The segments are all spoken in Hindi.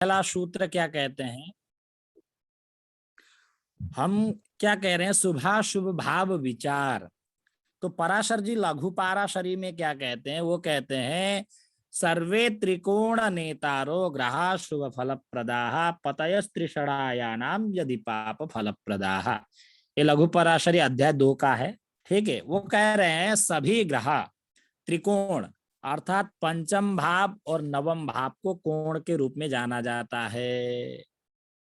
पहला सूत्र क्या कहते हैं, हम क्या कह रहे हैं, शुभाशुभ भाव विचार। तो पराशर जी लघु पाराशरी में क्या कहते हैं, वो कहते हैं सर्वे त्रिकोण नेतारो ग्रहा शुभ फल प्रदाह पतयस्त्रिषणायानाम यदि पाप फल प्रदाह। ये लघु पराशरी अध्याय 2 का है। ठीक है, वो कह रहे हैं सभी ग्रह त्रिकोण अर्थात पंचम भाव और नवम भाव को कोण के रूप में जाना जाता है।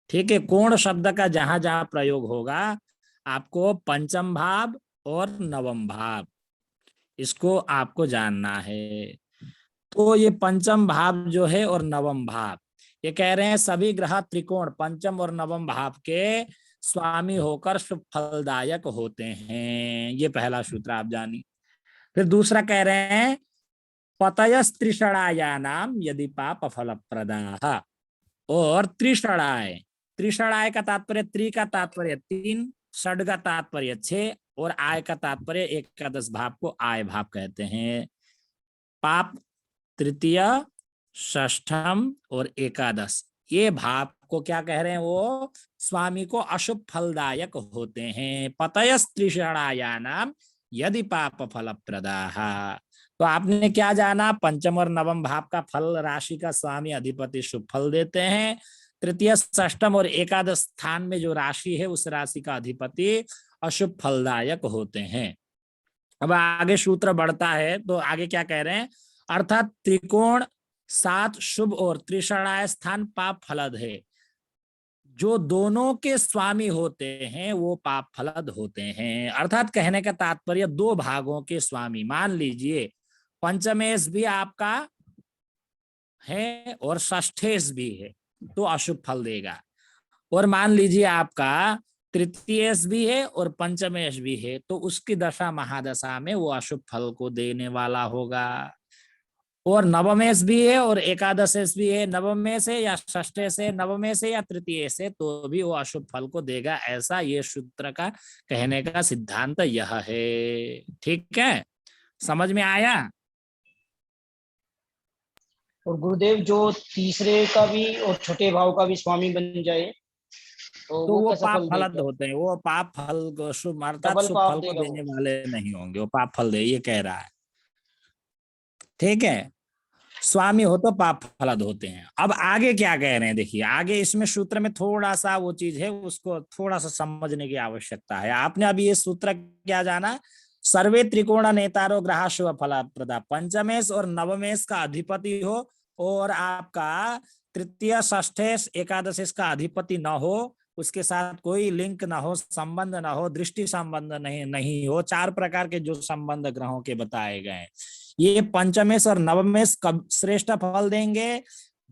ठीक है, कोण शब्द का जहां जहां प्रयोग होगा आपको पंचम भाव और नवम भाव, इसको आपको जानना है। तो ये पंचम भाव जो है और नवम भाव, ये कह रहे हैं सभी ग्रह त्रिकोण पंचम और नवम भाव के स्वामी होकर शुभ फलदायक होते हैं। ये पहला सूत्र आप जानिए। फिर दूसरा कह रहे हैं पतयस्त्रिषणाया नाम यदि पाप फल प्रदाह। और त्रिषणाय, त्रिषणाय का तात्पर्य, त्रि का तात्पर्य 3, षड का तात्पर्य 6 और आय का तात्पर्य एकादश भाव को आय भाव कहते हैं। पाप तृतीय, षष्ठम और एकादश, ये भाव को क्या कह रहे हैं, वो स्वामी को अशुभ फलदायक होते हैं। पतयस्त्रिषणाया नाम यदि पाप फल प्रदाह। तो आपने क्या जाना, पंचम और नवम भाव का फल राशि का स्वामी अधिपति शुभ फल देते हैं। तृतीय षष्टम और एकादश स्थान में जो राशि है उस राशि का अधिपति अशुभ फलदायक होते हैं। अब आगे सूत्र बढ़ता है तो आगे क्या कह रहे हैं, अर्थात त्रिकोण 7 शुभ और त्रिषणाय स्थान पाप फलद है। जो दोनों के स्वामी होते हैं वो पाप फलद होते हैं। अर्थात कहने का तात्पर्य 2 भागों के स्वामी, मान लीजिए पंचमेश भी आपका है और षष्ठेश भी है तो अशुभ फल देगा। और मान लीजिए आपका तृतीयेश भी है और पंचमेश भी है तो उसकी दशा महादशा में वो अशुभ फल को देने वाला होगा। और नवमेश भी है और एकादशेश भी है, नवमेश है या षष्ठेश है, नवमेश है या तृतीयेश है, तो भी वो अशुभ फल को देगा। ऐसा ये सूत्र का कहने का सिद्धांत यह है। ठीक है, समझ में आया। और गुरुदेव जो तीसरे का भी और छोटे भाव का भी स्वामी बन जाए तो वो कैसा पाप फल फलद देगा? होते हैं, वो पाप फल को शुभ अर्थात डबल शुभ पाप फल को देगा देने वो। वाले नहीं होंगे, वो पाप फल दे, ये कह रहा है। ठीक है, स्वामी हो तो पाप फलद होते हैं। अब आगे क्या कह रहे हैं देखिए, आगे इसमें सूत्र में थोड़ा सा वो चीज है उसको थोड़ा सा समझने की आवश्यकता है। आपने अभी ये सूत्र क्या जाना, सर्वे त्रिकोण नेतारो ग्रह शुभ फल प्रदा, पंचमेश और नवमेश का अधिपति हो और आपका तृतीय षष्ठेश एकादशेश का अधिपति न हो, उसके साथ कोई लिंक ना हो, संबंध ना हो, दृष्टि संबंध नहीं हो, 4 प्रकार के जो संबंध ग्रहों के बताए गए, ये पंचमेश और नवमेश कब श्रेष्ठ फल देंगे,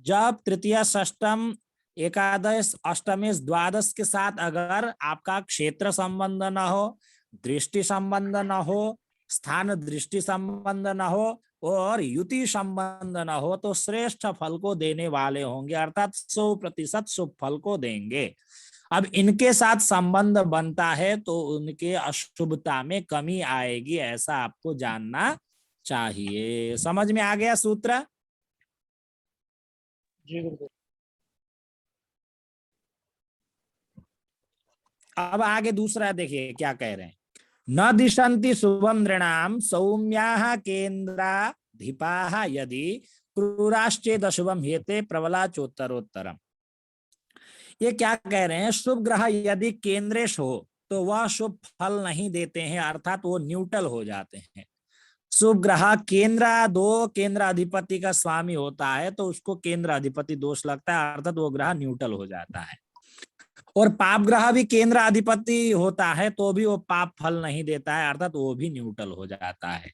जब तृतीय षष्टम एकादश अष्टमेश द्वादश के साथ अगर आपका क्षेत्र संबंध न हो, दृष्टि संबंध न हो, स्थान दृष्टि संबंध न हो और युति संबंध न हो, तो श्रेष्ठ फल को देने वाले होंगे, अर्थात 100% शुभ फल को देंगे। अब इनके साथ संबंध बनता है तो उनके अशुभता में कमी आएगी, ऐसा आपको जानना चाहिए। समझ में आ गया सूत्र? जी गुरुदेव। अब आगे दूसरा देखिए क्या कह रहे हैं, न दिशंति शुभम नृणाम सौम्या केन्द्राधिपा यदि क्रूराश्चेद अशुभम हेते प्रबला चोत्तरोत्तरम। ये क्या कह रहे हैं, शुभ ग्रह यदि केंद्रेश हो तो वह शुभ फल नहीं देते हैं, अर्थात वो न्यूट्रल हो जाते हैं। शुभ ग्रह केंद्र अधिपति का स्वामी होता है तो उसको केंद्र अधिपति दोष लगता है, अर्थात वो ग्रह न्यूट्रल हो जाता है। और पाप ग्रह भी केंद्र अधिपति होता है तो भी वो पाप फल नहीं देता है, अर्थात वो भी न्यूट्रल हो जाता है।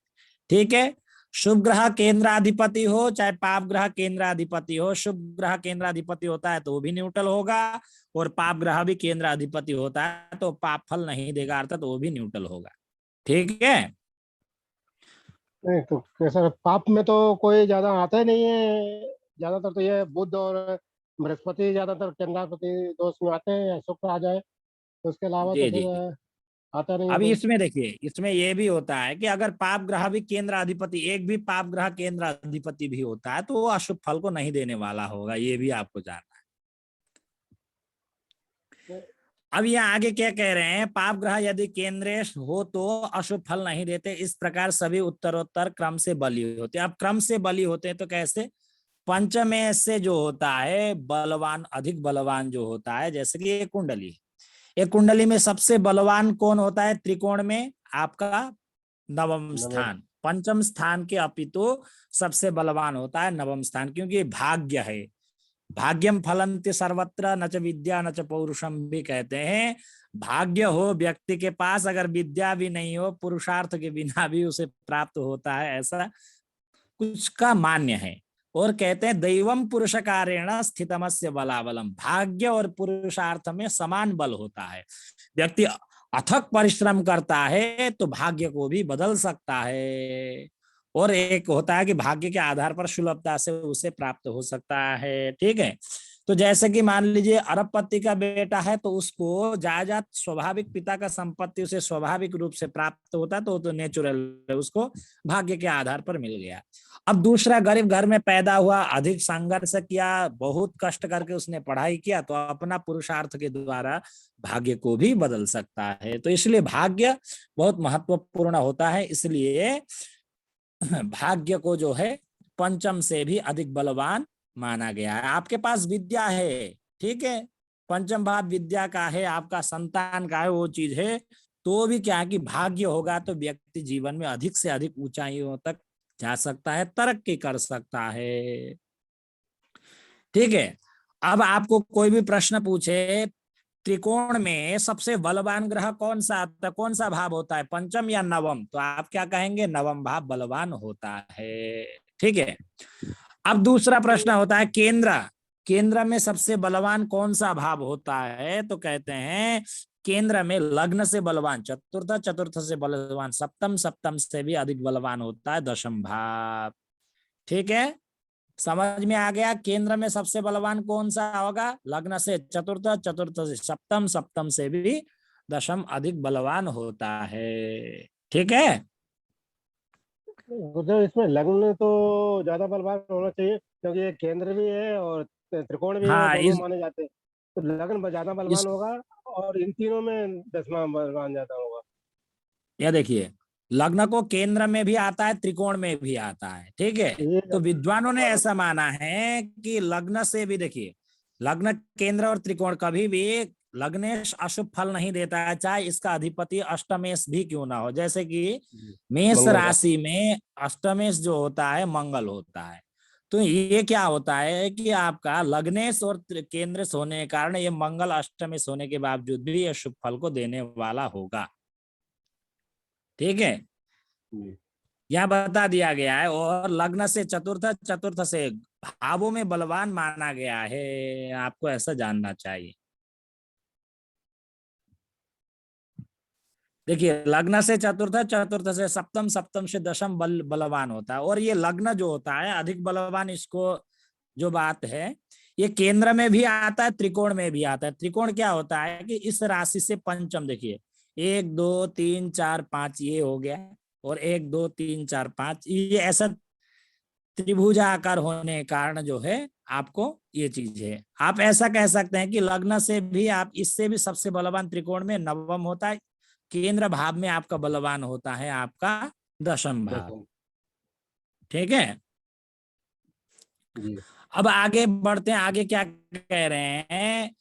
ठीक है, शुभ ग्रह केंद्राधिपति हो चाहे पाप ग्रह केंद्राधिपति हो, शुभ ग्रह केंद्राधिपति होता है तो वो भी न्यूट्रल होगा और पाप ग्रह भी केंद्राधिपति होता है तो पाप फल नहीं देगा, अर्थात वो भी न्यूट्रल होगा। ठीक है, नहीं तो कैसा पाप में तो कोई ज्यादा आता ही नहीं है, ज्यादातर तो ये बुध और बृहस्पति ज्यादातर केंद्रापति दोष में आते हैं, शुक्र आ जाए तो उसके अलावा तो जी फिर जी। आता नहीं है अभी कोई। इसमें देखिए, इसमें ये भी होता है कि अगर पाप ग्रह भी केंद्र अधिपति, एक भी पाप ग्रह केंद्र अधिपति भी होता है तो वो अशुभ फल को नहीं देने वाला होगा, ये भी आपको जानना है। अब यहाँ आगे क्या कह रहे हैं, पाप ग्रह यदि केंद्रेश हो तो अशुभ फल नहीं देते, इस प्रकार सभी उत्तरोत्तर क्रम से बली होते हैं। अब क्रम से बली होते हैं तो कैसे, पंचमे से जो होता है बलवान, अधिक बलवान जो होता है, जैसे कि एक कुंडली है, एक कुंडली में सबसे बलवान कौन होता है, त्रिकोण में आपका नवम स्थान, पंचम स्थान के अपितु सबसे बलवान होता है नवम स्थान, क्योंकि भाग्य है। भाग्यम फलन्ति सर्वत्र न च विद्या न च पौरुषम भी कहते हैं। भाग्य हो व्यक्ति के पास, अगर विद्या भी नहीं हो, पुरुषार्थ के बिना भी उसे प्राप्त होता है, ऐसा कुछ का मान्य है। और कहते हैं दैवम पुरुष कारेण स्थितमस्य बलाबलम, भाग्य और पुरुषार्थ में समान बल होता है। व्यक्ति अथक परिश्रम करता है तो भाग्य को भी बदल सकता है, और एक होता है कि भाग्य के आधार पर सुलभता से उसे प्राप्त हो सकता है। ठीक है, तो जैसे कि मान लीजिए अरबपति का बेटा है तो उसको जायदाद स्वाभाविक पिता का संपत्ति उसे स्वाभाविक रूप से प्राप्त होता है, तो नेचुरल है, उसको भाग्य के आधार पर मिल गया। अब दूसरा गरीब घर में पैदा हुआ, अधिक संघर्ष किया, बहुत कष्ट करके उसने पढ़ाई किया, तो अपना पुरुषार्थ के द्वारा भाग्य को भी बदल सकता है। तो इसलिए भाग्य बहुत महत्वपूर्ण होता है, इसलिए भाग्य को जो है पंचम से भी अधिक बलवान माना गया है। आपके पास विद्या है, ठीक है, पंचम भाव विद्या का है, आपका संतान का है, वो चीज है, तो भी क्या है कि भाग्य होगा तो व्यक्ति जीवन में अधिक से अधिक ऊंचाइयों तक जा सकता है, तरक्की कर सकता है। ठीक है, अब आपको कोई भी प्रश्न पूछे, त्रिकोण में सबसे बलवान ग्रह कौन सा आता है, कौन सा भाव होता है, पंचम या नवम, तो आप क्या कहेंगे, नवम भाव बलवान होता है। ठीक है, अब दूसरा प्रश्न होता है केंद्र, केंद्र में सबसे बलवान कौन सा भाव होता है, तो कहते हैं केंद्र में लग्न से बलवान चतुर्थ, चतुर्थ से बलवान सप्तम, सप्तम से भी अधिक बलवान होता है दशम भाव। ठीक है, समझ में आ गया, केंद्र में सबसे बलवान कौन सा होगा, लग्न से चतुर्थ, चतुर्थ से सप्तम, सप्तम से भी दशम अधिक बलवान होता है। ठीक है, गुरुदेव इसमें लग्न तो ज्यादा बलवान होना चाहिए, क्योंकि ये केंद्र भी है और त्रिकोण भी है, हाँ दोनों माने जाते हैं, तो लग्न ज्यादा बलवान इस होगा और इन तीनों में दसवां बलवान ज्यादा होगा। यह देखिए, लग्न को केंद्र में भी आता है, त्रिकोण में भी आता है। ठीक है, ये तो विद्वानों ने ऐसा माना है कि लग्न से भी, देखिए लग्न, केंद्र और त्रिकोण कभी भी लग्नेश अशुभ फल नहीं देता है, चाहे इसका अधिपति अष्टमेश भी क्यों ना हो। जैसे कि मेष मंगल का। राशि में अष्टमेश जो होता है मंगल होता है, तो ये क्या होता है कि आपका लग्नेश और केंद्रेश होने के कारण ये मंगल अष्टमेश होने के बावजूद भी ये शुभ फल को देने वाला होगा। ठीक है, यह बता दिया गया है। और लग्न से चतुर्थ, चतुर्थ से भावों में बलवान माना गया है, आपको ऐसा जानना चाहिए। देखिए, लग्न से चतुर्थ, चतुर्थ से सप्तम, सप्तम से दशम बलवान होता है। और ये लग्न जो होता है अधिक बलवान, इसको जो बात है ये केंद्र में भी आता है, त्रिकोण में भी आता है। त्रिकोण क्या होता है कि इस राशि से पंचम, देखिए 1 2 3 4 5 ये हो गया, और 1 2 3 4 5 ये ऐसा त्रिभुजाकार होने के कारण जो है आपको ये चीज है। आप ऐसा कह सकते हैं कि लग्न से भी, आप इससे भी सबसे बलवान त्रिकोण में नवम होता है, केंद्र भाव में आपका बलवान होता है आपका दशम भाव। ठीक है, जी। अब आगे बढ़ते हैं, आगे क्या कह रहे हैं,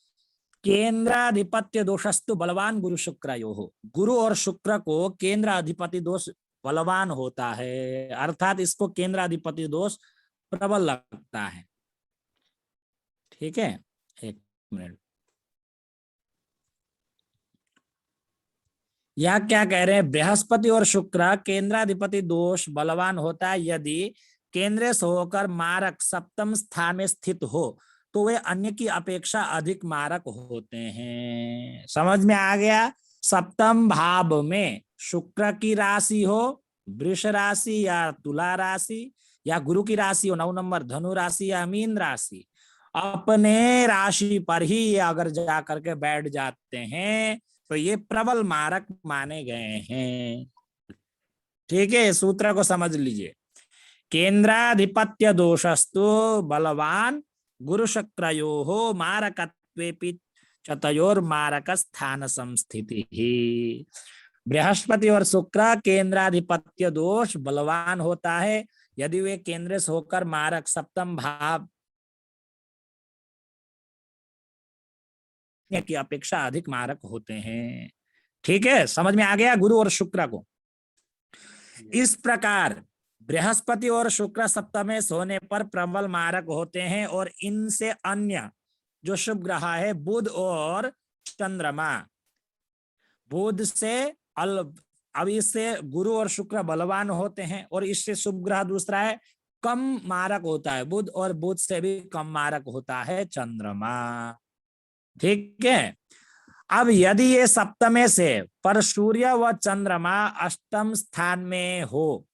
केंद्राधिपत्य दोषस्तु बलवान गुरु शुक्र यो हो, गुरु और शुक्र को केंद्राधिपति दोष बलवान होता है, अर्थात इसको केंद्राधिपति दोष प्रबल लगता है। ठीक है, एक मिनट, यह क्या कह रहे हैं, बृहस्पति और शुक्र केंद्राधिपति दोष बलवान होता है यदि केंद्र से होकर मारक सप्तम स्थान में स्थित हो, तो वे अन्य की अपेक्षा अधिक मारक होते हैं। समझ में आ गया, सप्तम भाव में शुक्र की राशि हो, वृष राशि या तुला राशि, या गुरु की राशि हो 9 नंबर धनु राशि या मीन राशि, अपने राशि पर ही अगर जा करके बैठ जाते हैं तो ये प्रबल मारक माने गए हैं। ठीक है, सूत्र को समझ लीजिए, केंद्राधिपत्य दोषस्तु बलवान गुरु शुक्रयोः मारकत्वेपि च तयोर्मारक स्थान संस्थिति ही। बृहस्पति और शुक्र केंद्राधिपत्य दोष बलवान होता है यदि वे केंद्र से होकर मारक सप्तम भाव की अपेक्षा अधिक मारक होते हैं। ठीक है, समझ में आ गया गुरु और शुक्र को। इस प्रकार बृहस्पति और शुक्र सप्तमेश होने पर प्रबल मारक होते हैं और इनसे अन्य जो शुभ ग्रह है बुध और चंद्रमा, बुध से अब इससे गुरु और शुक्र बलवान होते हैं और इससे शुभ ग्रह दूसरा है कम मारक होता है बुध, और बुध से भी कम मारक होता है चंद्रमा। ठीक है, अब यदि ये सप्तमे से पर सूर्य व चंद्रमा अष्टम स्थान में हो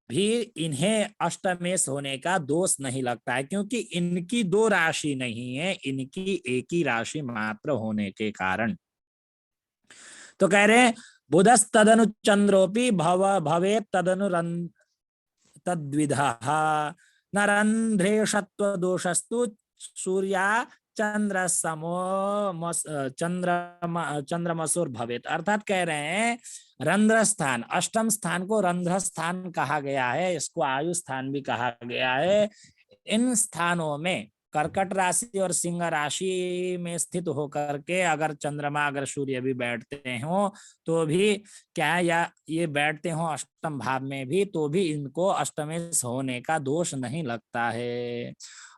भी इन्हें अष्टमेश होने का दोष नहीं लगता है, क्योंकि इनकी दो राशि नहीं है, इनकी एक ही राशि मात्र होने के कारण। तो कह रहे हैं बुधस तदनु चंद्रोपि भवे तदनु तद्विधः न रंध्रेशत्व दोषस्तु सूर्या चंद्र समो चंद्रमसुर भवेत। अर्थात कह रहे हैं रंध्र स्थान, अष्टम स्थान को रंध्र स्थान कहा गया है, इसको आयु स्थान भी कहा गया है। इन स्थानों में कर्कट राशि और सिंह राशि में स्थित होकर के अगर चंद्रमा अगर सूर्य भी बैठते हो तो भी क्या है, या ये बैठते हो अष्टम भाव में भी तो भी इनको अष्टमेश होने का दोष नहीं लगता है।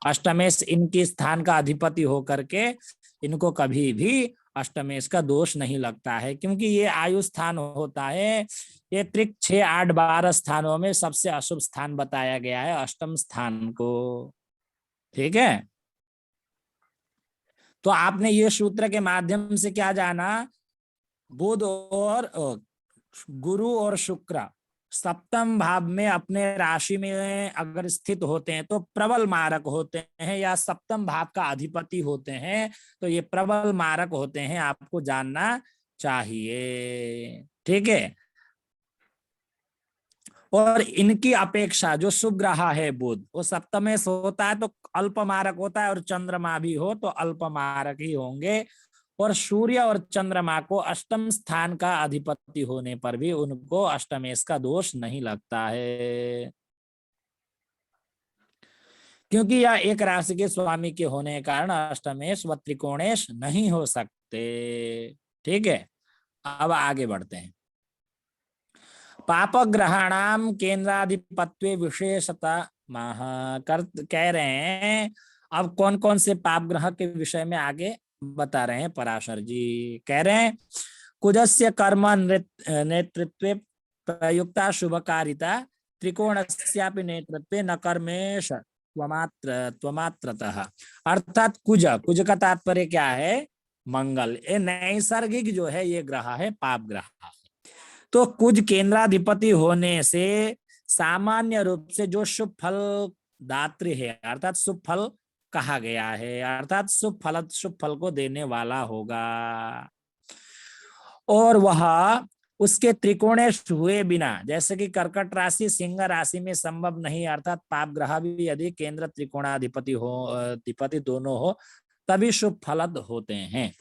अष्टमेश इनकी स्थान का अधिपति होकर के इनको कभी भी अष्टमेश का दोष नहीं लगता है, क्योंकि ये आयु स्थान होता है। ये त्रिक 6, 8, 12 स्थानों में सबसे अशुभ स्थान बताया गया है अष्टम स्थान को। ठीक है, तो आपने ये सूत्र के माध्यम से क्या जाना, बुध और गुरु और शुक्र सप्तम भाव में अपने राशि में अगर स्थित होते हैं तो प्रबल मारक होते हैं, या सप्तम भाव का अधिपति होते हैं तो ये प्रबल मारक होते हैं, आपको जानना चाहिए। ठीक है, और इनकी अपेक्षा जो शुभ ग्रह है बुध वो सप्तमेश होता है तो अल्प मारक होता है, और चंद्रमा भी हो तो अल्प मारक ही होंगे। और सूर्य और चंद्रमा को अष्टम स्थान का अधिपति होने पर भी उनको अष्टमेश का दोष नहीं लगता है, क्योंकि यह एक राशि के स्वामी के होने के कारण अष्टमेश व त्रिकोणेश नहीं हो सकते। ठीक है, अब आगे बढ़ते हैं। पाप ग्रहाणाम केंद्राधिपत्य विशेषता कह रहे हैं अब कौन कौन से पाप ग्रह के विषय में आगे बता रहे हैं पराशर जी। कह रहे हैं कुजस्य कर्म नेतृत्वे प्रयुक्ता शुभकारिता त्रिकोणस्यापि नेतृत्वे न कर्मेश त्वमात्रतः। अर्थात कुज का तात्पर्य क्या है, मंगल। ये नैसर्गिक जो है ये ग्रह है पाप ग्रह। तो कुछ केंद्राधिपति होने से सामान्य रूप से जो शुभ फल दात्री है अर्थात शुभ फल कहा गया है, अर्थात शुभ फल को देने वाला होगा, और वह उसके त्रिकोणेश हुए बिना, जैसे कि कर्कट राशि सिंह राशि में संभव नहीं, अर्थात पाप ग्रह भी यदि केंद्र त्रिकोणाधिपति हो अधिपति दोनों हो तभी शुभ फलद होते हैं।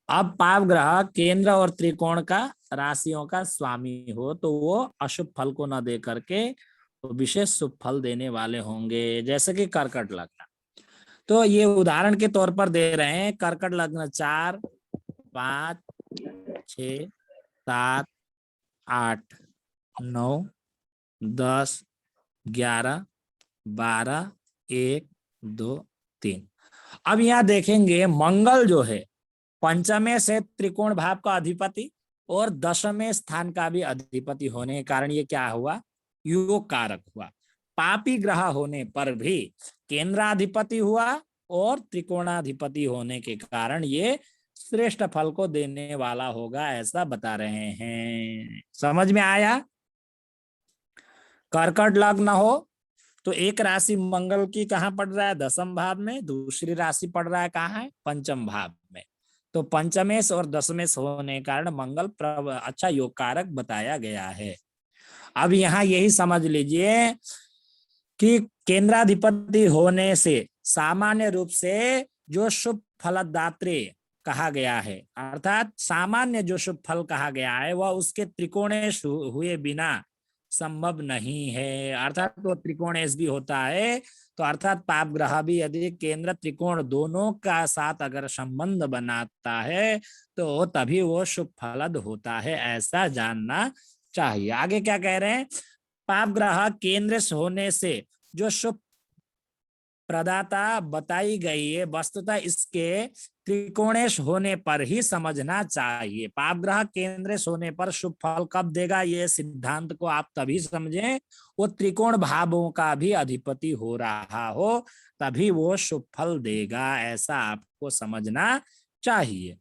अब पाप ग्रह केंद्र और त्रिकोण का राशियों का स्वामी हो तो वो अशुभ फल को न दे करके तो विशेष शुभ फल देने वाले होंगे, जैसे कि कर्कट लग्न। तो ये उदाहरण के तौर पर दे रहे हैं, कर्कट लग्न 4, 5, 6, 7, 8, 9, 10, 11, 12, 1, 2, 3। अब यहाँ देखेंगे मंगल जो है पंचमे से त्रिकोण भाव का अधिपति और दशमें स्थान का भी अधिपति होने के कारण ये क्या हुआ, योग कारक हुआ। पापी ग्रह होने पर भी केंद्राधिपति हुआ और त्रिकोणाधिपति होने के कारण ये श्रेष्ठ फल को देने वाला होगा, ऐसा बता रहे हैं। समझ में आया? कर्कट लग्न हो तो एक राशि मंगल की कहाँ पड़ रहा है, दशम भाव में, दूसरी राशि पड़ रहा है कहाँ है, पंचम भाव में। तो पंचमेश और दशमेश होने के कारण मंगल अच्छा योग कारक बताया गया है। अब यहाँ यही समझ लीजिए कि केंद्राधिपति होने से सामान्य रूप से जो शुभ फलदात्रे कहा गया है, अर्थात सामान्य जो शुभ फल कहा गया है वह उसके त्रिकोणेश हुए बिना संभव नहीं है। अर्थात वो त्रिकोणेश भी होता है, तो अर्थात पाप ग्रह भी यदि केंद्र त्रिकोण दोनों का साथ अगर संबंध बनाता है तो तभी वो शुभ फलद होता है, ऐसा जानना चाहिए। आगे क्या कह रहे हैं, पाप ग्रह केंद्र होने से जो शुभ प्रदाता बताई गई है वस्तुतः इसके त्रिकोणेश होने पर ही समझना चाहिए। पाप ग्रह केंद्रेश होने पर शुभ फल कब देगा, ये सिद्धांत को आप तभी समझें वो त्रिकोण भावों का भी अधिपति हो रहा हो, तभी वो शुभ फल देगा, ऐसा आपको समझना चाहिए।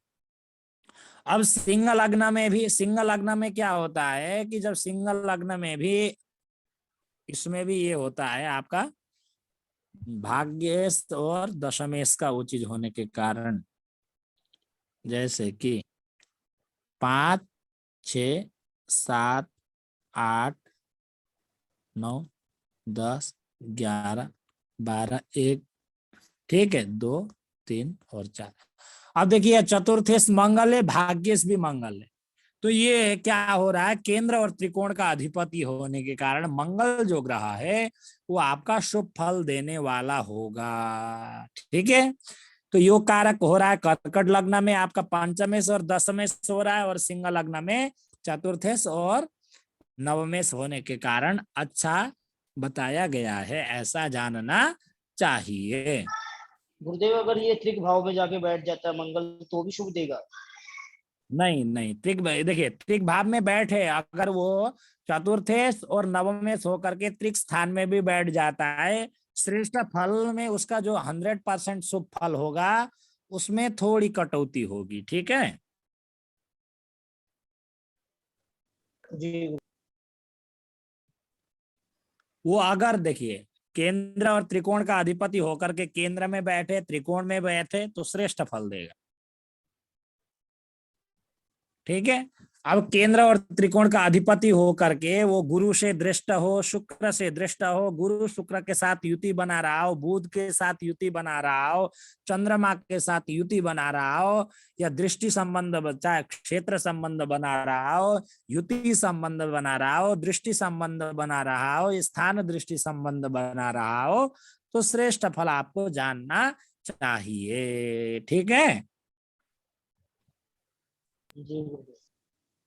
अब सिंह लग्न में भी, सिंह लग्न में क्या होता है कि जब सिंह लग्न में भी इसमें भी ये होता है आपका भाग्येश और दशमेश का उचित होने के कारण, जैसे कि 5, 6, 7, 8, 9, 10, 11, 12, 1, ठीक है, 2, 3 और 4। अब देखिए चतुर्थेश मंगल है, भाग्येश भी मंगल है, तो ये क्या हो रहा है, केंद्र और त्रिकोण का अधिपति होने के कारण मंगल जो ग्रह है वो आपका शुभ फल देने वाला होगा, ठीक है। तो योग कारक हो रहा है कर्कट लग्न में आपका पंचमेश और दशमेश हो रहा है, और सिंह लग्न में चतुर्थेश और नवमेश होने के कारण अच्छा बताया गया है, ऐसा जानना चाहिए। गुरुदेव अगर ये त्रिक भाव में जाके बैठ जाता है मंगल तो भी शुभ देगा? नहीं नहीं, त्रिक देखिए त्रिक भाव में बैठे, अगर वो चतुर्थेश और नवमेश होकर के त्रिक स्थान में भी बैठ जाता है, श्रेष्ठ फल में उसका जो 100% शुभ फल होगा उसमें थोड़ी कटौती होगी, ठीक है। जी वो अगर देखिए केंद्र और त्रिकोण का अधिपति होकर के केंद्र में बैठे, त्रिकोण में बैठे तो श्रेष्ठ फल देगा, ठीक है। अब केंद्र और त्रिकोण का अधिपति हो करके वो गुरु से दृष्ट हो, शुक्र से दृष्ट हो, गुरु शुक्र के साथ युति बना रहा हो, बुध के साथ युति बना रहा हो, चंद्रमा के साथ युति बना रहा हो, या दृष्टि संबंध चाहे क्षेत्र संबंध बना रहा हो, युति संबंध बना रहा हो, दृष्टि संबंध बना रहा हो, स्थान दृष्टि संबंध बना रहा हो, तो श्रेष्ठ फल आपको जानना चाहिए, ठीक है। जी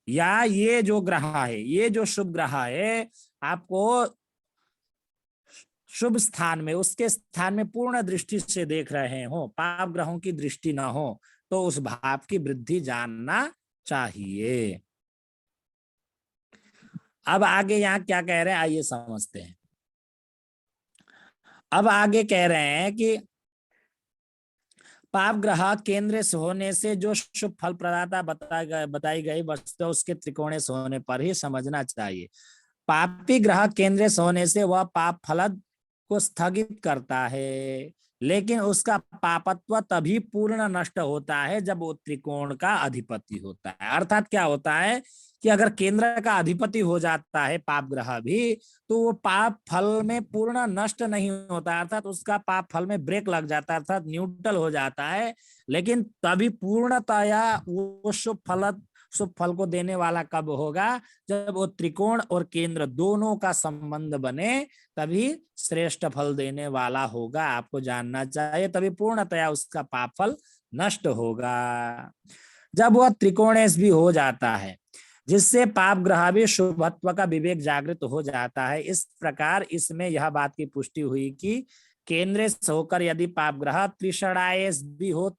या ये जो ग्रह है, ये जो शुभ ग्रह है आपको शुभ स्थान में, उसके स्थान में पूर्ण दृष्टि से देख रहे हो, पाप ग्रहों की दृष्टि ना हो, तो उस भाव की वृद्धि जानना चाहिए। अब आगे यहाँ क्या कह रहे हैं आइए समझते हैं। अब आगे कह रहे हैं कि पाप ग्रह केंद्र से होने से जो शुभ फल प्रदाता बताई गई वस्तु उसके त्रिकोणेश होने पर ही समझना चाहिए। पापी ग्रह केंद्र से होने से वह पाप फलद को स्थगित करता है, लेकिन उसका पापत्व तभी पूर्ण नष्ट होता है जब वो त्रिकोण का अधिपति होता है। अर्थात क्या होता है कि अगर केंद्र का अधिपति हो जाता है पाप ग्रह भी, तो वो पाप फल में पूर्ण नष्ट नहीं होता, अर्थात उसका पाप फल में ब्रेक लग जाता है, अर्थात न्यूट्रल हो जाता है, लेकिन तभी पूर्णतया वो शुभ फल को देने वाला कब होगा, जब वो त्रिकोण और केंद्र दोनों का संबंध बने, तभी श्रेष्ठ फल देने वाला होगा, आपको जानना चाहिए, तभी पूर्णतया उसका पाप फल नष्ट होगा। जब वह त्रिकोणेश भी हो जाता है जिससे पाप ग्रह भी शुभत्व का विवेक जागृत हो जाता है। इस प्रकार इसमें यह बात की पुष्टि हुई कि केंद्र से होकर यदि पाप ग्रह त्रिषणायेश भी हो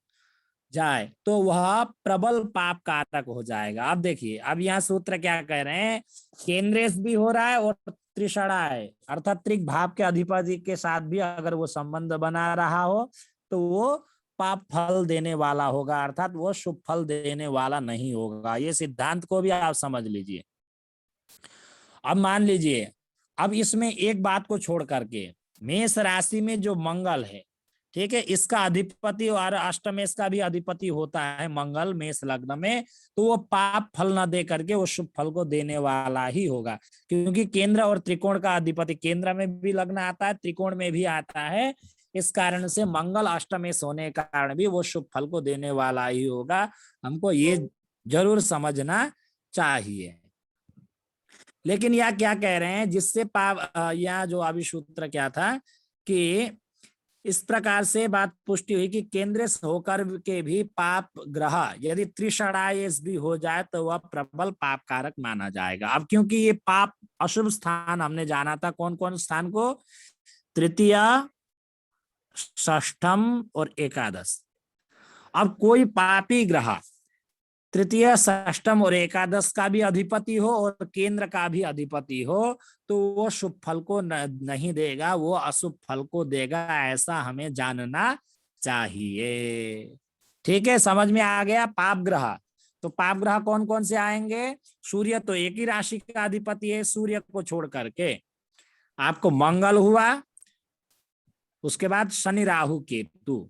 जाए तो वह प्रबल पाप कारक हो जाएगा। अब देखिए, अब यहाँ सूत्र क्या कह रहे हैं, केंद्रेश भी हो रहा है और त्रिषणा है, अर्थात त्रिक भाव के अधिपति के साथ भी अगर वो संबंध बना रहा हो तो वो पाप फल देने वाला होगा, अर्थात वो शुभ फल देने वाला नहीं होगा। ये सिद्धांत को भी आप समझ लीजिए। अब मान लीजिए, अब इसमें एक बात को छोड़ करके मेष राशि में जो मंगल है, ठीक है, इसका अधिपति और अष्टमेश का भी अधिपति होता है मंगल मेष लग्न में, तो वो पाप फल न दे करके वो शुभ फल को देने वाला ही होगा, क्योंकि केंद्र और त्रिकोण का अधिपति केंद्र में भी लग्न आता है, त्रिकोण में भी आता है, इस कारण से मंगल अष्टमेश होने के कारण भी वो शुभ फल को देने वाला ही होगा, हमको ये जरूर समझना चाहिए। लेकिन यह क्या कह रहे हैं, जिससे पाप, यह जो अभी सूत्र क्या था कि इस प्रकार से बात पुष्टि हुई कि केंद्र होकर के भी पाप ग्रह यदि त्रिषणायस भी हो जाए तो वह प्रबल पाप कारक माना जाएगा। अब क्योंकि ये पाप अशुभ स्थान हमने जाना था, कौन कौन स्थान को, तृतीय, षष्ठम और एकादश। अब कोई पापी ग्रह तृतीय, षष्ठम और एकादश का भी अधिपति हो और केंद्र का भी अधिपति हो तो वो शुभ फल को नहीं देगा, वो अशुभ फल को देगा, ऐसा हमें जानना चाहिए। ठीक है, समझ में आ गया। पाप ग्रह, तो पाप ग्रह कौन कौन से आएंगे, सूर्य तो एक ही राशि का अधिपति है, सूर्य को छोड़ करके आपको मंगल हुआ, उसके बाद शनि, राहु, केतु।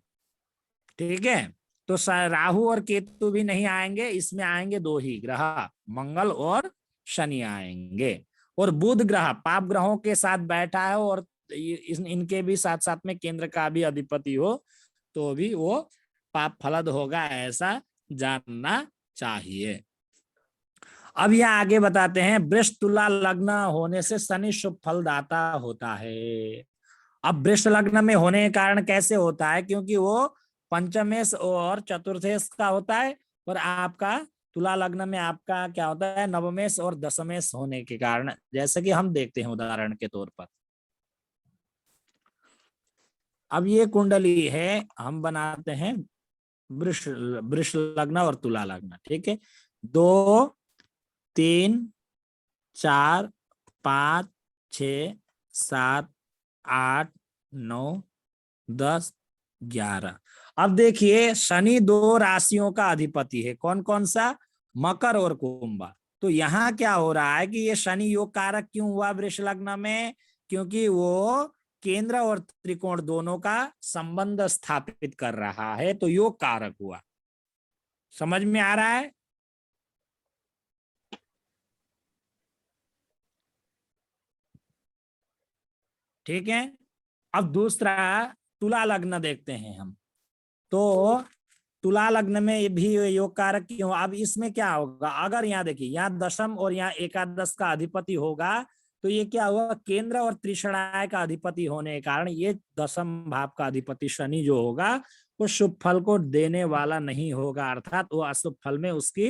ठीक है, तो राहु और केतु भी नहीं आएंगे, इसमें आएंगे दो ही ग्रह, मंगल और शनि आएंगे। और बुध ग्रह पाप ग्रहों के साथ बैठा है और इनके भी साथ साथ में केंद्र का भी अधिपति हो तो भी वो पाप फलद होगा, ऐसा जानना चाहिए। अब यह आगे बताते हैं, वृष तुला लग्न होने से शनि शुभ फलदाता होता है। अब वृष लग्न में होने के कारण कैसे होता है, क्योंकि वो पंचमेश और चतुर्थेश का होता है, और आपका तुला लग्न में आपका क्या होता है, नवमेश और दशमेश होने के कारण, जैसे कि हम देखते हैं उदाहरण के तौर पर। अब ये कुंडली है, हम बनाते हैं वृष लग्न और तुला लग्न। ठीक है, 2, 3, 4, 5, 6, 7, 8, 9, 10, 11। अब देखिए शनि दो राशियों का अधिपति है, कौन कौन सा, मकर और कुंभ। तो यहाँ क्या हो रहा है कि ये शनि योग कारक क्यों हुआ वृष लग्न में, क्योंकि वो केंद्र और त्रिकोण दोनों का संबंध स्थापित कर रहा है, तो योग कारक हुआ। समझ में आ रहा है। ठीक है, अब दूसरा तुला लग्न देखते हैं हम। तो तुला लग्न में भी योग कारक क्यों, अब इसमें क्या होगा, अगर यहाँ देखिए यहाँ दशम और यहाँ एकादश का अधिपति होगा तो ये क्या हुआ, केंद्र और त्रिषणाय का अधिपति होने के कारण ये दशम भाव का अधिपति शनि जो होगा वो शुभ फल को देने वाला नहीं होगा, अर्थात वो अशुभ फल में उसकी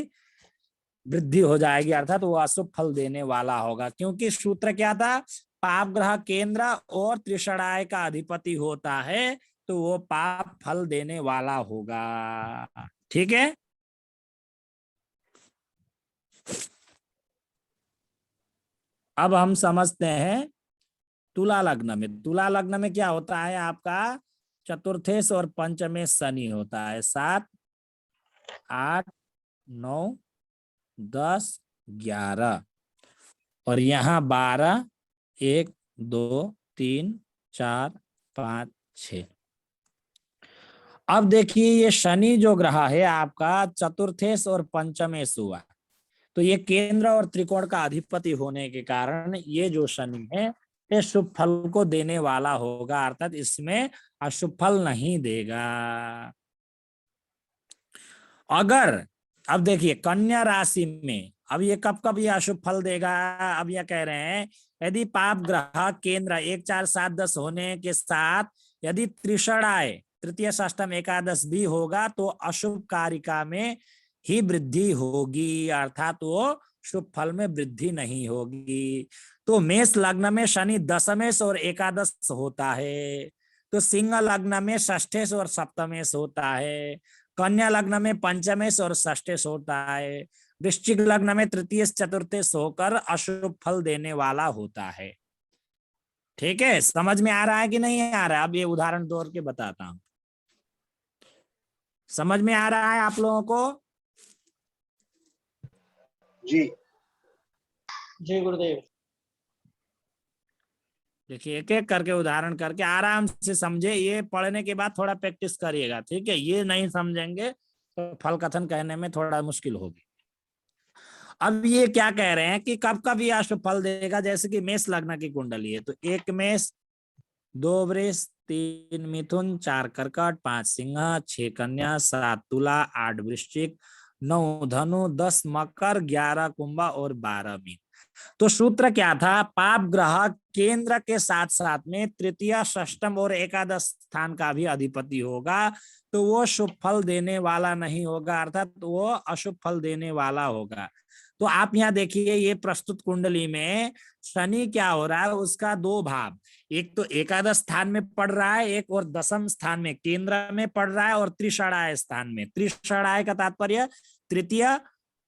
वृद्धि हो जाएगी, अर्थात वो अशुभ फल देने वाला होगा। क्योंकि सूत्र क्या था, पाप ग्रह केंद्र और त्रिषणाय का अधिपति होता है तो वो पाप फल देने वाला होगा। ठीक है, अब हम समझते हैं तुला लग्न में। तुला लग्न में क्या होता है, आपका चतुर्थेश और पंचमेश शनि होता है, 7, 8, 9, 10, 11, और यहाँ 12, 1, 2, 3, 4, 5, 6। अब देखिए ये शनि जो ग्रह है आपका चतुर्थेश और पंचमेश हुआ, तो ये केंद्र और त्रिकोण का अधिपति होने के कारण ये जो शनि है ये शुभ फल को देने वाला होगा, अर्थात इसमें अशुभ फल नहीं देगा। अगर अब देखिए कन्या राशि में, अब ये कब कब ये अशुभ फल देगा, अब ये कह रहे हैं यदि पाप ग्रह केंद्र 1, 4, 7, 10 होने के साथ यदि त्रिषणाय तृतीय, षष्ठम, एकादश भी होगा तो अशुभ कारिका में ही वृद्धि होगी, अर्थात वो शुभ फल में वृद्धि नहीं होगी। तो मेष लग्न में शनि दशमेश और एकादश होता है, तो सिंह लग्न में षष्ठेश और सप्तमेश होता है, कन्या लग्न में पंचमेश और षष्ठेश होता है, वृश्चिक लग्न में तृतीय, चतुर्थेश होकर अशुभ फल देने वाला होता है। ठीक है, समझ में आ रहा है कि नहीं आ रहा है। अब ये उदाहरण तौर के बताता हूं, समझ में आ रहा है आप लोगों को। जी जी गुरुदेव। देखिए एक एक करके उदाहरण करके आराम से समझे, ये पढ़ने के बाद थोड़ा प्रैक्टिस करिएगा। ठीक है, ये नहीं समझेंगे तो फल कथन कहने में थोड़ा मुश्किल होगी। अब ये क्या कह रहे हैं कि कब कब ये अशुभ फल देगा, जैसे कि मेष लग्न की कुंडली है तो 1 मेष, 2 वृष, 3 मिथुन, 4 कर्कट, 5 सिंह, 6 कन्या, 7 तुला, 8 वृश्चिक, 9 धनु, 10 मकर, 11 कुंभ और 12 मीन। तो सूत्र क्या था? पाप ग्रह केंद्र के साथ साथ में तृतीय, षष्टम और एकादश स्थान का भी अधिपति होगा, तो वो शुभ फल देने वाला नहीं होगा, अर्थात वो अशुभ फल देने वाला होगा। तो आप यहाँ देखिए, ये प्रस्तुत कुंडली में शनि क्या हो रहा है, उसका 2 भाव, एक तो एकादश स्थान में पड़ रहा है, एक और दशम स्थान में केंद्र में पड़ रहा है, और त्रिषणाय स्थान में। त्रिषणाय का तात्पर्य तृतीय,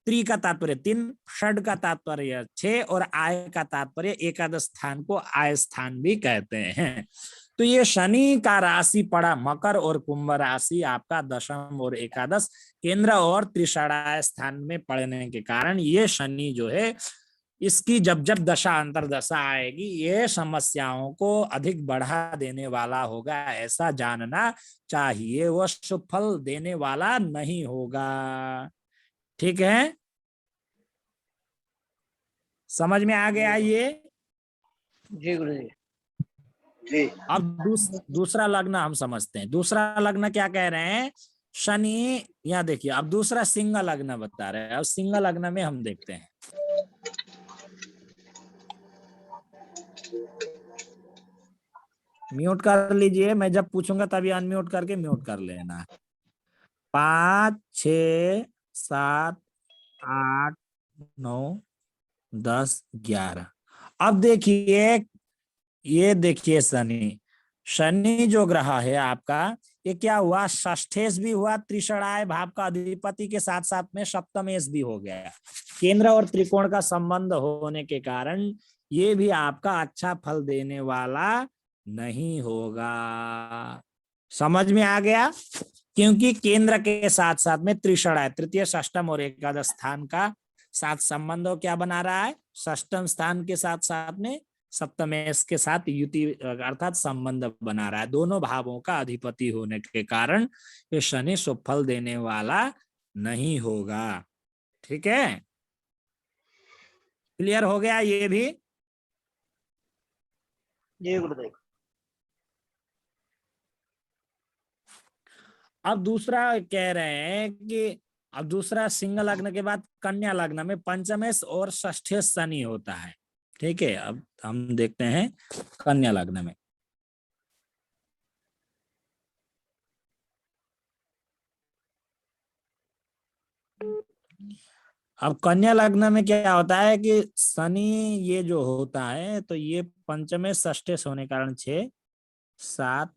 त्रि का तात्पर्य 3, षड का तात्पर्य 6 और आय का तात्पर्य एकादश स्थान को आय स्थान भी कहते हैं। तो ये शनि का राशि पड़ा मकर और कुंभ राशि आपका दशम और एकादश केंद्र और त्रिषणाय स्थान में पड़ने के कारण ये शनि जो है, इसकी जब जब दशा अंतरदशा आएगी, ये समस्याओं को अधिक बढ़ा देने वाला होगा, ऐसा जानना चाहिए। वो शुभ फल देने वाला नहीं होगा। ठीक है, समझ में आ गया ये? जी गुरुदेव। जी अब दूसरा लग्न हम समझते हैं। दूसरा लग्न क्या कह रहे हैं? शनि, यहाँ देखिए, अब दूसरा सिंह लग्न बता रहे हैं। अब सिंह लग्न में हम देखते हैं, म्यूट कर लीजिए, मैं जब पूछूंगा तभी अनम्यूट करके म्यूट कर लेना। 5, 6, 7, 8, 9, 10, 11। अब देखिए, ये देखिए शनि, शनि जो ग्रह है आपका, ये क्या हुआ? षष्ठेश भी हुआ, त्रिषणाय भाव का अधिपति के साथ साथ में सप्तमेश भी हो गया। केंद्र और त्रिकोण का संबंध होने के कारण ये भी आपका अच्छा फल देने वाला नहीं होगा। समझ में आ गया? क्योंकि केंद्र के साथ साथ में त्रिषणाय, तृतीय, षष्टम और एकादश स्थान का साथ संबंध क्या बना रहा है? षष्टम स्थान के साथ साथ में सप्तमेश के साथ युति अर्थात संबंध बना रहा है। दोनों भावों का अधिपति होने के कारण ये शनि शुभ फल देने वाला नहीं होगा। ठीक है, क्लियर हो गया ये भी? जी गुरुदेव। अब दूसरा कह रहे हैं कि अब दूसरा सिंह लग्न के बाद कन्या लग्न में पंचमेश और षष्ठेश शनि होता है। ठीक है, अब हम देखते हैं कन्या लग्न में। अब कन्या लग्न में क्या होता है कि शनि ये जो होता है, तो ये पंचमेश षष्ठेश होने के कारण 6, 7,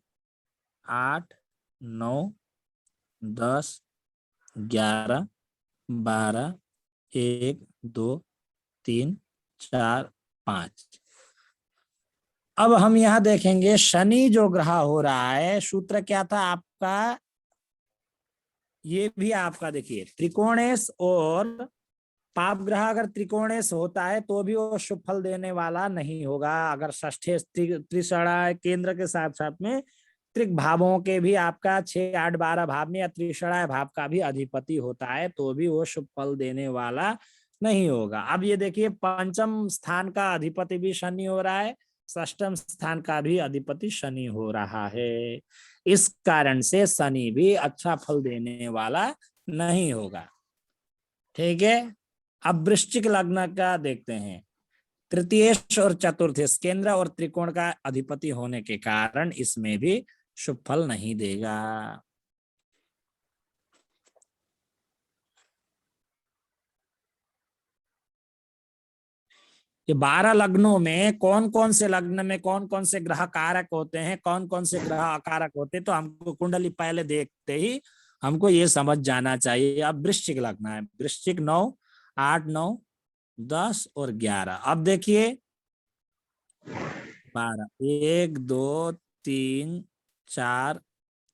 8, 9, 10, 11, 12, 1, 2, 3, 4, 5। अब हम यहां देखेंगे शनि जो ग्रह हो रहा है, सूत्र क्या था आपका? ये भी आपका देखिए त्रिकोणेश, और पाप ग्रह अगर त्रिकोणेश होता है तो भी वो शुभ फल देने वाला नहीं होगा। अगर षष्ठेश त्रिषणाय केंद्र के साथ साथ में त्रिक भावों के भी आपका 6, 8, 12 भाव में या त्रिषणाय भाव का भी अधिपति होता है तो भी वो शुभ फल देने वाला नहीं होगा। अब ये देखिए, पंचम स्थान का अधिपति भी शनि हो रहा है, षष्टम स्थान का भी अधिपति शनि हो रहा है। इस कारण से शनि भी अच्छा फल देने वाला नहीं होगा। ठीक है, अब वृश्चिक लग्न का देखते हैं। तृतीयेश और चतुर्थेश केंद्र और त्रिकोण का अधिपति होने के कारण इसमें भी शुभ फल नहीं देगा। ये 12 लग्नों में कौन कौन से लग्न में कौन कौन से ग्रह कारक होते हैं, कौन कौन से ग्रह अकारक होते हैं, तो हमको कुंडली पहले देखते ही हमको ये समझ जाना चाहिए। अब वृश्चिक लग्न है, वृश्चिक 9, 8, 9, 10 और 11। अब देखिए 12, 1, 2, 3, 4,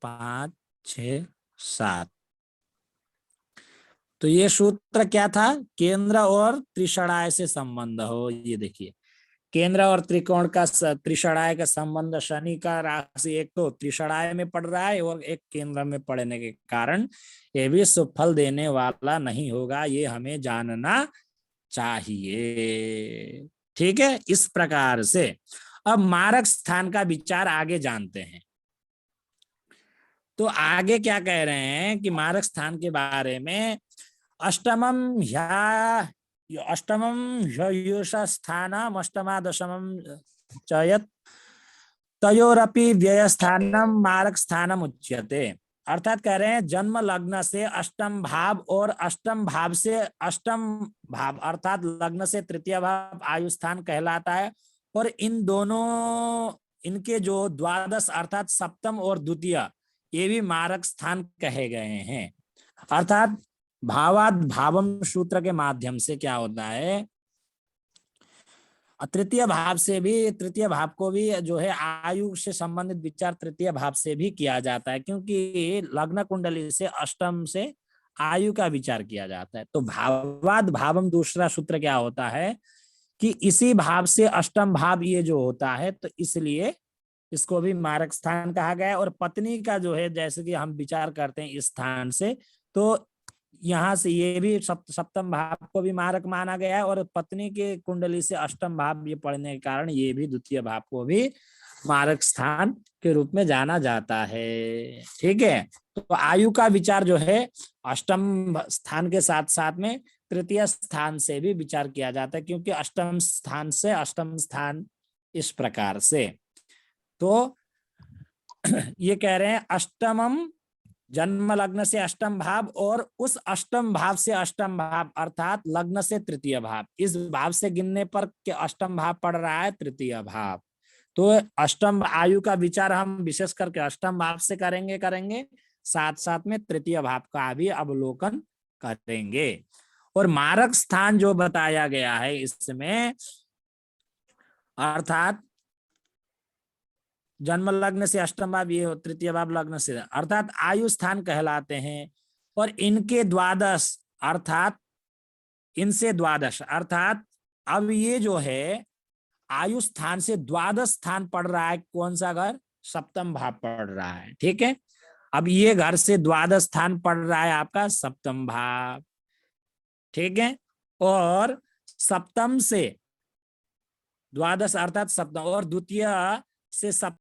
5, 6, 7। तो ये सूत्र क्या था? केंद्र और त्रिषणाय से संबंध हो। ये देखिए, केंद्र और त्रिकोण का त्रिषणाय का संबंध, शनि का राशि एक तो त्रिषणाय में पड़ रहा है और एक केंद्र में पड़ने के कारण ये भी शुभ फल देने वाला नहीं होगा। ये हमें जानना चाहिए। ठीक है, इस प्रकार से अब मारक स्थान का विचार आगे जानते हैं। तो आगे क्या कह रहे हैं कि मारक स्थान के बारे में, अष्टमम स्थानम अष्टमा दशमम चयत तयोरपि व्ययस्थानम मारक स्थानम उच्यते। अर्थात कह रहे हैं जन्म लग्न से अष्टम भाव और अष्टम भाव से अष्टम भाव अर्थात लग्न से तृतीय भाव आयु स्थान कहलाता है, और इन दोनों इनके जो द्वादश अर्थात सप्तम और द्वितीय ये भी मारक स्थान कहे गए हैं। अर्थात भावाद भावम सूत्र के माध्यम से क्या होता है, तृतीय भाव से भी, तृतीय भाव को भी जो है आयु से संबंधित विचार तृतीय भाव से भी किया जाता है, क्योंकि लग्न कुंडली से अष्टम से आयु का विचार किया जाता है। तो भावाद भावम दूसरा सूत्र क्या होता है कि इसी भाव से अष्टम भाव ये जो होता है, तो इसलिए इसको भी मारक स्थान कहा गया है। और पत्नी का जो है जैसे कि हम विचार करते हैं इस स्थान से, तो यहाँ से ये भी सप्तम भाव को भी मारक माना गया है, और पत्नी के कुंडली से अष्टम भाव ये पढ़ने के कारण ये भी द्वितीय भाव को भी मारक स्थान के रूप में जाना जाता है। ठीक है, तो आयु का विचार जो है अष्टम स्थान के साथ साथ में तृतीय स्थान से भी विचार किया जाता है, क्योंकि अष्टम स्थान से अष्टम स्थान इस प्रकार से। तो ये कह रहे हैं अष्टमम जन्म लग्न से अष्टम भाव और उस अष्टम भाव से अष्टम भाव अर्थात लग्न से तृतीय भाव, इस भाव से गिनने पर के अष्टम भाव पड़ रहा है तृतीय भाव। तो अष्टम आयु का विचार हम विशेष करके अष्टम भाव से करेंगे, साथ साथ में तृतीय भाव का भी अवलोकन करेंगे। और मारक स्थान जो बताया गया है इसमें अर्थात जन्म लग्न से अष्टम भाव ये तृतीय भाव लग्न से अर्थात आयु स्थान कहलाते हैं। और इनके द्वादश अर्थात इनसे द्वादश अर्थात अब ये जो है आयु स्थान से द्वादश स्थान पड़ रहा है, कौन सा घर, सप्तम भाव पड़ रहा है। ठीक है, अब ये घर से द्वादश स्थान पड़ रहा है आपका सप्तम भाव। ठीक है, और सप्तम से द्वादश अर्थात सप्तम और द्वितीय से सप्तम